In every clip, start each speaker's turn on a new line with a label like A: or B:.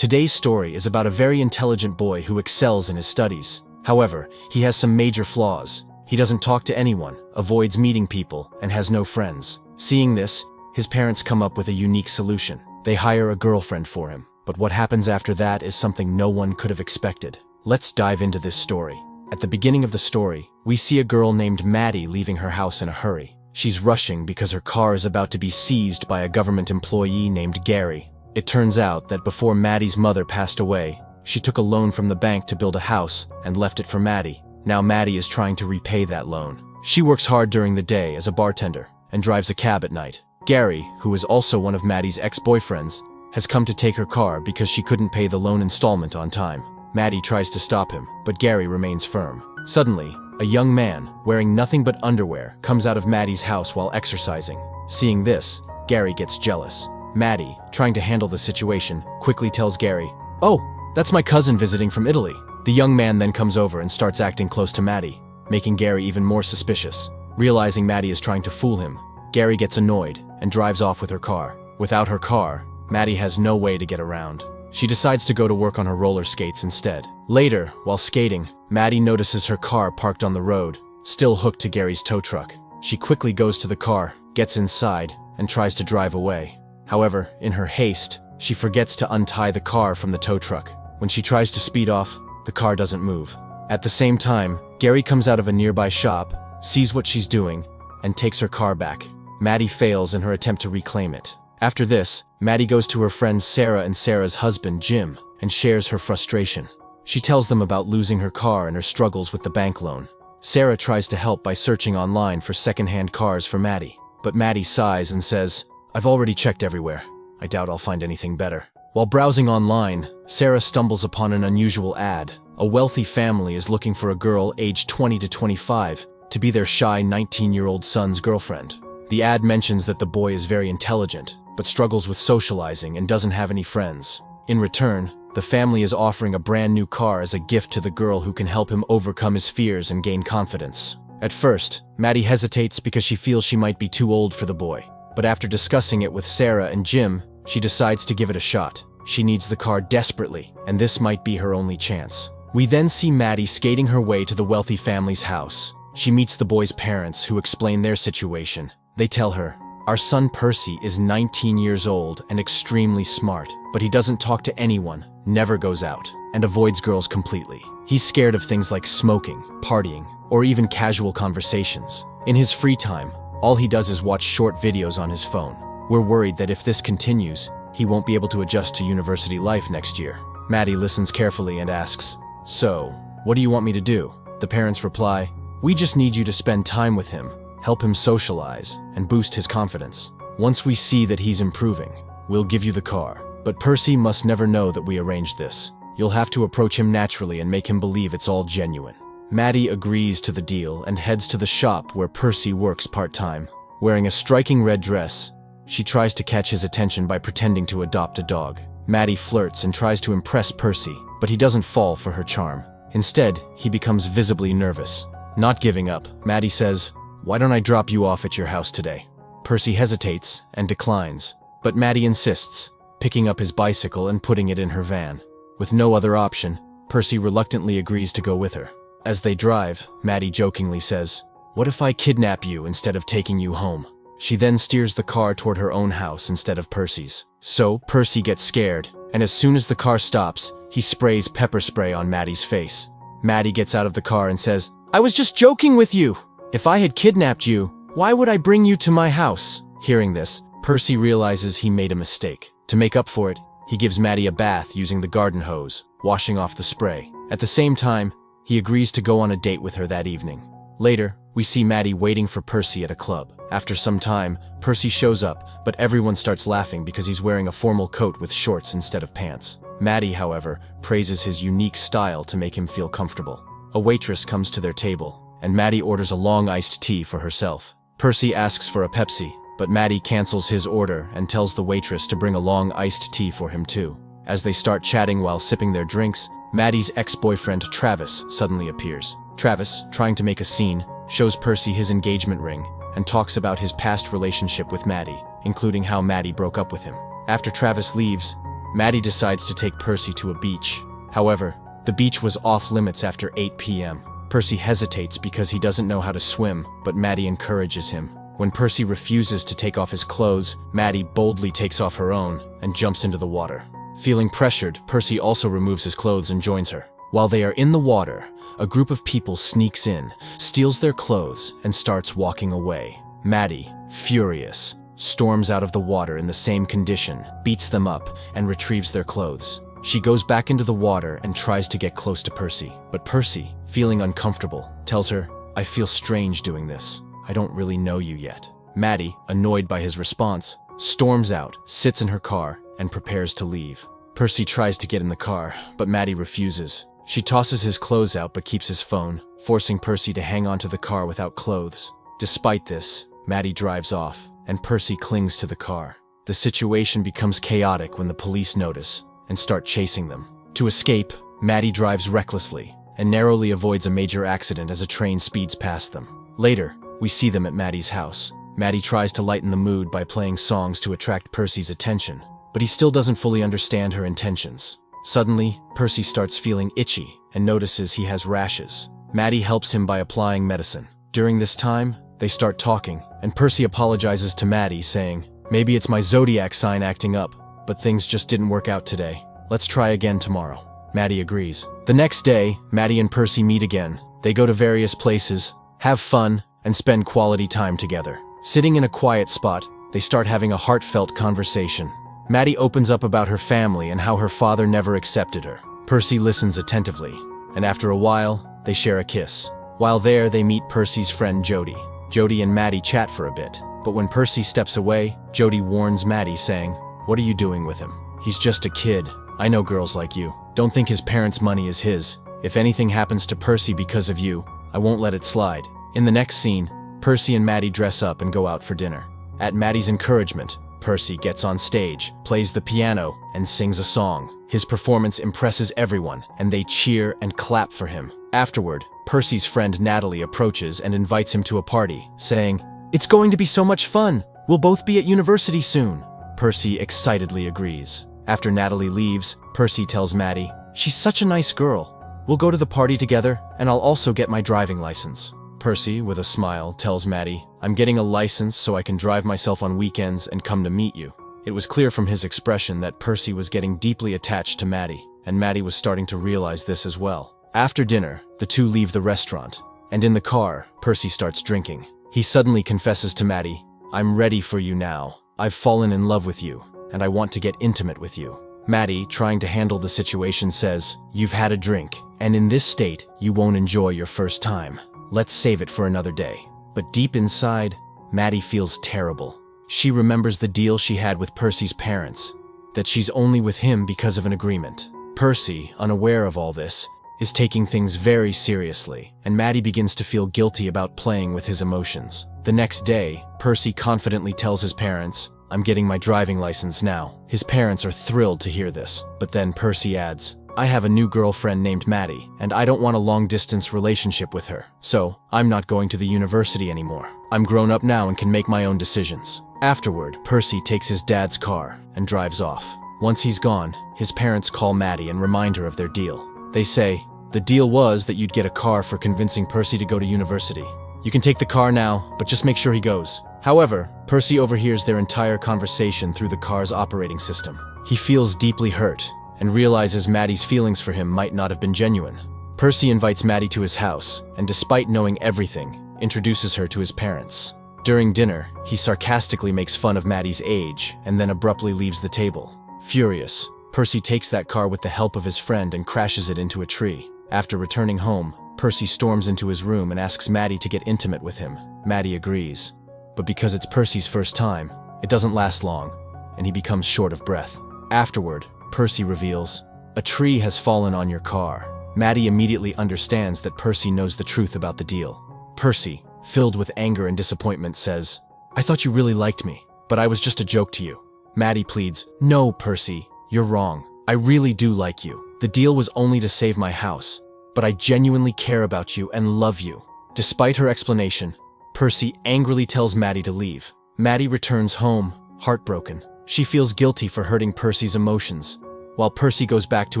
A: Today's story is about a very intelligent boy who excels in his studies. However, he has some major flaws. He doesn't talk to anyone, avoids meeting people, and has no friends. Seeing this, his parents come up with a unique solution. They hire a girlfriend for him. But what happens after that is something no one could have expected. Let's dive into this story. At the beginning of the story, we see a girl named Maddie leaving her house in a hurry. She's rushing because her car is about to be seized by a government employee named Gary. It turns out that before Maddie's mother passed away, she took a loan from the bank to build a house and left it for Maddie. Now Maddie is trying to repay that loan. She works hard during the day as a bartender and drives a cab at night. Gary, who is also one of Maddie's ex-boyfriends, has come to take her car because she couldn't pay the loan installment on time. Maddie tries to stop him, but Gary remains firm. Suddenly, a young man, wearing nothing but underwear, comes out of Maddie's house while exercising. Seeing this, Gary gets jealous. Maddie, trying to handle the situation, quickly tells Gary, "Oh, that's my cousin visiting from Italy." The young man then comes over and starts acting close to Maddie, making Gary even more suspicious. Realizing Maddie is trying to fool him, Gary gets annoyed and drives off with her car. Without her car, Maddie has no way to get around. She decides to go to work on her roller skates instead. Later, while skating, Maddie notices her car parked on the road, still hooked to Gary's tow truck. She quickly goes to the car, gets inside, and tries to drive away. However, in her haste, she forgets to untie the car from the tow truck. When she tries to speed off, the car doesn't move. At the same time, Gary comes out of a nearby shop, sees what she's doing, and takes her car back. Maddie fails in her attempt to reclaim it. After this, Maddie goes to her friends Sarah and Sarah's husband, Jim, and shares her frustration. She tells them about losing her car and her struggles with the bank loan. Sarah tries to help by searching online for second-hand cars for Maddie, but Maddie sighs and says, "I've already checked everywhere. I doubt I'll find anything better." While browsing online, Sarah stumbles upon an unusual ad. A wealthy family is looking for a girl aged 20 to 25 to be their shy 19-year-old son's girlfriend. The ad mentions that the boy is very intelligent, but struggles with socializing and doesn't have any friends. In return, the family is offering a brand new car as a gift to the girl who can help him overcome his fears and gain confidence. At first, Maddie hesitates because she feels she might be too old for the boy. But after discussing it with Sarah and Jim, she decides to give it a shot. She needs the car desperately, and this might be her only chance. We then see Maddie skating her way to the wealthy family's house. She meets the boy's parents, who explain their situation. They tell her, "Our son Percy is 19 years old and extremely smart, but he doesn't talk to anyone, never goes out, and avoids girls completely. He's scared of things like smoking, partying, or even casual conversations. In his free time, all he does is watch short videos on his phone. We're worried that if this continues, he won't be able to adjust to university life next year." Maddie listens carefully and asks, "So, what do you want me to do?" The parents reply, "We just need you to spend time with him, help him socialize, and boost his confidence. Once we see that he's improving, we'll give you the car. But Percy must never know that we arranged this. You'll have to approach him naturally and make him believe it's all genuine." Maddie agrees to the deal and heads to the shop where Percy works part-time. Wearing a striking red dress, she tries to catch his attention by pretending to adopt a dog. Maddie flirts and tries to impress Percy, but he doesn't fall for her charm. Instead, he becomes visibly nervous. Not giving up, Maddie says, "Why don't I drop you off at your house today?" Percy hesitates and declines, but Maddie insists, picking up his bicycle and putting it in her van. With no other option, Percy reluctantly agrees to go with her. As they drive, Maddie jokingly says, "What if I kidnap you instead of taking you home?" She then steers the car toward her own house instead of Percy's. So, Percy gets scared, and as soon as the car stops, he sprays pepper spray on Maddie's face. Maddie gets out of the car and says, "I was just joking with you! If I had kidnapped you, why would I bring you to my house?" Hearing this, Percy realizes he made a mistake. To make up for it, he gives Maddie a bath using the garden hose, washing off the spray. At the same time, he agrees to go on a date with her that evening. Later, we see Maddie waiting for Percy at a club. After some time, Percy shows up, but everyone starts laughing because he's wearing a formal coat with shorts instead of pants. Maddie, however, praises his unique style to make him feel comfortable. A waitress comes to their table, and Maddie orders a long iced tea for herself. Percy asks for a Pepsi, but Maddie cancels his order and tells the waitress to bring a long iced tea for him too. As they start chatting while sipping their drinks, Maddie's ex-boyfriend Travis suddenly appears. Travis, trying to make a scene, shows Percy his engagement ring and talks about his past relationship with Maddie, including how Maddie broke up with him. After Travis leaves, Maddie decides to take Percy to a beach. However, the beach was off limits after 8 p.m. Percy hesitates because he doesn't know how to swim, but Maddie encourages him. When Percy refuses to take off his clothes, Maddie boldly takes off her own and jumps into the water. Feeling pressured, Percy also removes his clothes and joins her. While they are in the water, a group of people sneaks in, steals their clothes, and starts walking away. Maddie, furious, storms out of the water in the same condition, beats them up, and retrieves their clothes. She goes back into the water and tries to get close to Percy. But Percy, feeling uncomfortable, tells her, "I feel strange doing this. I don't really know you yet." Maddie, annoyed by his response, storms out, sits in her car, and prepares to leave. Percy tries to get in the car, but Maddie refuses. She tosses his clothes out but keeps his phone, forcing Percy to hang onto the car without clothes. Despite this, Maddie drives off, and Percy clings to the car. The situation becomes chaotic when the police notice and start chasing them. To escape, Maddie drives recklessly and narrowly avoids a major accident as a train speeds past them. Later, we see them at Maddie's house. Maddie tries to lighten the mood by playing songs to attract Percy's attention, but he still doesn't fully understand her intentions. Suddenly, Percy starts feeling itchy and notices he has rashes. Maddie helps him by applying medicine. During this time, they start talking, and Percy apologizes to Maddie, saying, "Maybe it's my zodiac sign acting up, but things just didn't work out today. Let's try again tomorrow." Maddie agrees. The next day, Maddie and Percy meet again. They go to various places, have fun, and spend quality time together. Sitting in a quiet spot, they start having a heartfelt conversation. Maddie opens up about her family and how her father never accepted her. Percy listens attentively, and after a while, they share a kiss. While there, they meet Percy's friend Jody. Jody and Maddie chat for a bit, but when Percy steps away, Jody warns Maddie, saying, "What are you doing with him? He's just a kid. I know girls like you. Don't think his parents' money is his. If anything happens to Percy because of you, I won't let it slide." In the next scene, Percy and Maddie dress up and go out for dinner. At Maddie's encouragement, Percy gets on stage, plays the piano, and sings a song. His performance impresses everyone, and they cheer and clap for him. Afterward, Percy's friend Natalie approaches and invites him to a party, saying, "It's going to be so much fun. We'll both be at university soon." Percy excitedly agrees. After Natalie leaves, Percy tells Maddie, "She's such a nice girl. We'll go to the party together, and I'll also get my driving license." Percy, with a smile, tells Maddie, "I'm getting a license so I can drive myself on weekends and come to meet you." It was clear from his expression that Percy was getting deeply attached to Maddie, and Maddie was starting to realize this as well. After dinner, the two leave the restaurant, and in the car, Percy starts drinking. He suddenly confesses to Maddie, "I'm ready for you now. I've fallen in love with you, and I want to get intimate with you." Maddie, trying to handle the situation, says, "You've had a drink, and in this state, you won't enjoy your first time. Let's save it for another day." But deep inside, Maddie feels terrible. She remembers the deal she had with Percy's parents, that she's only with him because of an agreement. Percy, unaware of all this, is taking things very seriously, and Maddie begins to feel guilty about playing with his emotions. The next day, Percy confidently tells his parents, "I'm getting my driving license now." His parents are thrilled to hear this, but then Percy adds, "I have a new girlfriend named Maddie, and I don't want a long-distance relationship with her, so I'm not going to the university anymore. I'm grown up now and can make my own decisions." Afterward, Percy takes his dad's car and drives off. Once he's gone, his parents call Maddie and remind her of their deal. They say, "The deal was that you'd get a car for convincing Percy to go to university. You can take the car now, but just make sure he goes." However, Percy overhears their entire conversation through the car's operating system. He feels deeply hurt and realizes Maddie's feelings for him might not have been genuine. Percy invites Maddie to his house, and despite knowing everything, introduces her to his parents. During dinner, he sarcastically makes fun of Maddie's age and then abruptly leaves the table. Furious, Percy takes that car with the help of his friend and crashes it into a tree. After returning home, Percy storms into his room and asks Maddie to get intimate with him. Maddie agrees. But because it's Percy's first time, it doesn't last long, and he becomes short of breath. Afterward, Percy reveals, "A tree has fallen on your car." Maddie immediately understands that Percy knows the truth about the deal. Percy, filled with anger and disappointment, says, "I thought you really liked me, but I was just a joke to you." Maddie pleads, "No, Percy, you're wrong. I really do like you. The deal was only to save my house, but I genuinely care about you and love you." Despite her explanation, Percy angrily tells Maddie to leave. Maddie returns home, heartbroken. She feels guilty for hurting Percy's emotions, while Percy goes back to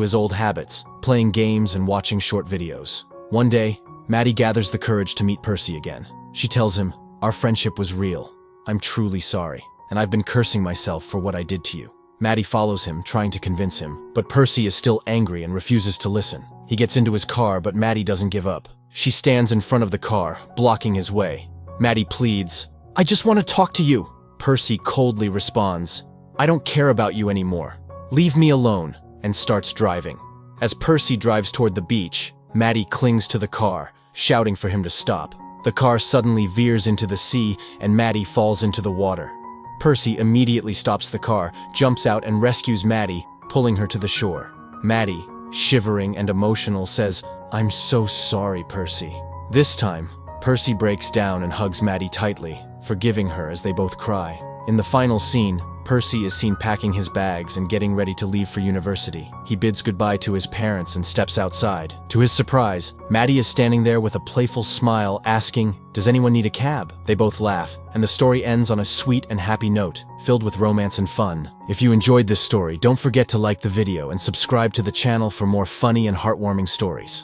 A: his old habits, playing games and watching short videos. One day, Maddie gathers the courage to meet Percy again. She tells him, "Our friendship was real. I'm truly sorry, and I've been cursing myself for what I did to you." Maddie follows him, trying to convince him, but Percy is still angry and refuses to listen. He gets into his car, but Maddie doesn't give up. She stands in front of the car, blocking his way. Maddie pleads, "I just want to talk to you." Percy coldly responds, "I don't care about you anymore. Leave me alone," and starts driving. As Percy drives toward the beach, Maddie clings to the car, shouting for him to stop. The car suddenly veers into the sea, and Maddie falls into the water. Percy immediately stops the car, jumps out and rescues Maddie, pulling her to the shore. Maddie, shivering and emotional, says, "I'm so sorry, Percy." This time, Percy breaks down and hugs Maddie tightly, forgiving her as they both cry. In the final scene, Percy is seen packing his bags and getting ready to leave for university. He bids goodbye to his parents and steps outside. To his surprise, Maddie is standing there with a playful smile, asking, "Does anyone need a cab?" They both laugh, and the story ends on a sweet and happy note, filled with romance and fun. If you enjoyed this story, don't forget to like the video and subscribe to the channel for more funny and heartwarming stories.